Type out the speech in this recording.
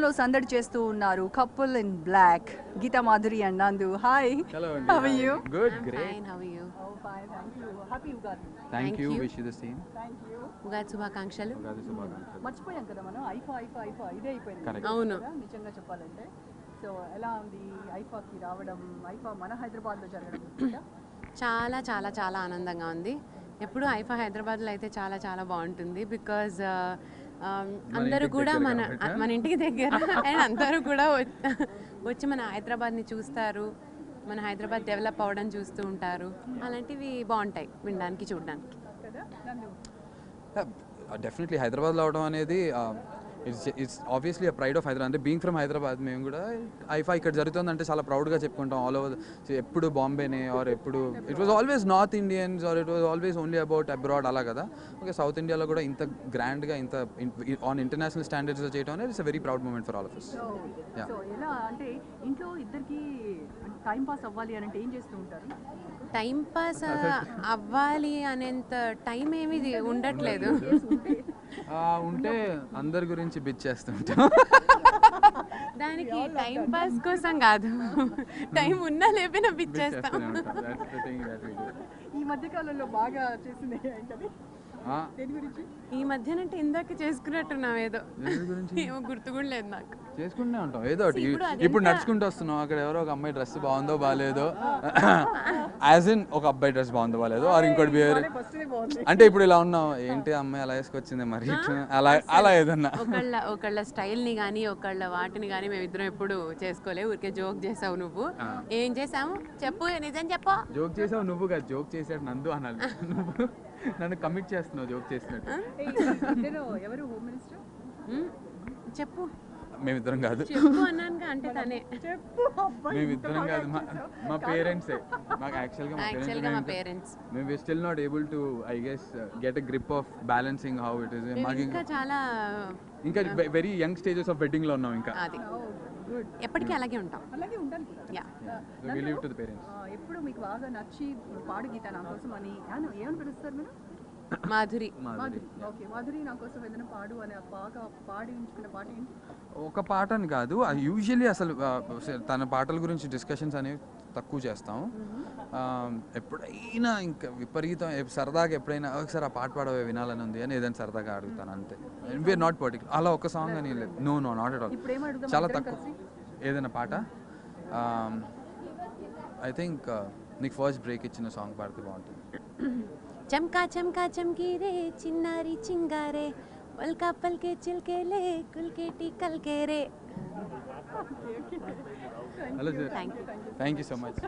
ఇంట్లో సందడి చేస్తూ ఉన్నారు couple in black Geetha Madhuri and Nandu hi Hello, how are Andy. you Good, I'm great. fine. How are you? oh fine thank you happy ugadi Thank Thank you. you. Wish you the same. thank you Ugadi శుభాకాంక్షలు. ఉగాది శుభాకాంక్షలు. మర్చిపోయాం కదా మనం ఐఫా ఇదే అయిపోయింది Correct. అవును. కదా, నిజంగా చెప్పాలంటే సో ఎలా ఉంది ఐఫాకి రావడం ఐఫా మన హైదరాబాద్లో జరగడం కూడా? చాలా చాలా చాలా ఆనందంగా ఉంది. ఎప్పుడు ఐఫా హైదరాబాద్లో అయితే చాలా చాలా బాగుంటుంది. బికాజ్ అందరూ ఇంటికి కూడా దగ్గర కాబట్టి. మన ఇంటికి దగ్గర అండ్ అందరూ కూడా వచ్చి మన హైదరాబాద్ని చూస్తారు, మన హైదరాబాద్ డెవలప్ అవ్వడం చూస్తూ ఉంటారు. అలాంటివి బాగుంటాయి వినడానికి చూడడానికి. కదా నందు డెఫినెట్లీ హైదరాబాద్లో అవడం అనేది it's obviously a pride of Hyderabad. అంటే బీయింగ్ ఫ్రమ్ హైదరాబాద్ మేము కూడా ఐఫా ఇక్కడ జరుగుతుందంటే చాలా ప్రౌడ్గా చెప్పుకుంటాం ఆల్ ఓవర్. ఎప్పుడు బాంబేనే ఆర్ ఎప్పుడు it was always North Indians or it was always only about abroad అలా కదా. ఓకే, సౌత్ ఇండియాలో కూడా ఇంత గ్రాండ్గా ఇంత ఆన్ ఇంటర్నేషనల్ స్టాండర్డ్స్లో చేయడం అనేది it's a very proud moment for all of us. So ఎలా అంటే ఇంట్లో ఇద్దరికి టైం పాస్ అవ్వాలి అని అంటే ఏం చేస్తూ ఉంటారు? టైం పాస్ అవ్వాలి అనేంత టైం ఏమీ ఉండట్లేదు. ఉంటే అందరి గురించి బిచ్ చేస్తుంటాం. దానికి టైం పాస్ కోసం కాదు, టైం ఉన్నా లేపినా పిచ్చేస్తాం. ఈ మధ్య కాలంలో బాగా చేసింది ఏంటది? దేని గురించి? ఈ మధ్యనంటే ఇందాక చేసుకున్నట్టున్నాం ఏదో, ఏమో గుర్తు కూడా లేదు నాకు. చేసుకుంటూనే ఉంటాం ఏదో ఒకటి. ఇప్పుడు నడుచుకుంటూ వస్తున్నాం, అక్కడ ఎవరో ఒక అమ్మాయి డ్రెస్ బాగుందో బాగాలేదో, యాజ్ ఇన్ ఒక అబ్బాయి డ్రెస్ బాగుందో బాగాలేదో ఆర్ ఇంకోటి బిహేవియర్ అంటే ఇప్పుడు ఇలా ఉన్నాం ఏంటి అమ్మాయి అలా వేసుకొచ్చింది మరి అలా అలా ఏదన్నా ఒకళ్ళ స్టైల్ని కానీ ఒకళ్ళ వాటిని కానీ మేమిద్దరం ఎప్పుడు చేసుకోలేవు. ఊరికే జోక్ చేసావు నువ్వు, ఏం చేసాము చెప్పు, నిజం చెప్పు. జోక్ చేసావు నువ్వు కాదు, జోక్ చేసాడు నందు అనాలి. నువ్వు నన్ను కమిట్ చేస్తున్నావు జోక్ చేసినట్టు. ఎవరు హోమ్ మినిస్టర్? చెప్పు మేమిద్దరం కాదు, చెప్పు అన్నాను అంటే తనే. మేమిద్దరం కాదు, మా పేరెంట్సే. మాకు యాక్చువల్గా మా పేరెంట్స్. మేము still not able to I guess get a grip of balancing how it is. మాకు ఇంకా చాలా ఇంకా very young stages of wedding లో ఉన్నాం ఇంకా. అది ఎప్పటికీ అలాగే ఉంటాం. అలాగే ఉండాలి కూడా. Yeah, we leave to the parents. ఎప్పుడు మీకు బాగా నచ్చి పాడు గీత నా కోసం అని ఏమని పిలుస్తారు మీరు? మాధురి. మాధురి. ఓకే, మాధురి నా కోసం ఏదైనా పాడు అని బాగా పాడి ఉంచుకున్న పాట ఏంటి? ఒక పాట అని కాదు, యూజువల్లీ అసలు తన పాటల గురించి డిస్కషన్స్ అనేవి తక్కువ చేస్తాం. ఎప్పుడైనా ఇంకా విపరీతం సరదాగా ఎప్పుడైనా ఒకసారి ఆ పాట పాడవే వినాలని ఉంది అని ఏదైనా సరదాగా అడుగుతాను అంతే. వీఆర్ నాట్ పర్టికులర్ అలా ఒక సాంగ్ అని లేదు. No not at all. చాలా తక్కువ. ఏదైనా పాట ఐ థింక్ నీకు ఫస్ట్ బ్రేక్ ఇచ్చిన సాంగ్ పాడితే బాగుంటుంది. చమ్కా చమ్కా చమ్కీ రే చిన్నారి చింగారే పల్కా పల్కే చిల్కేలే కుల్కేటి కల్కే రే. Hello sir, thank you so much.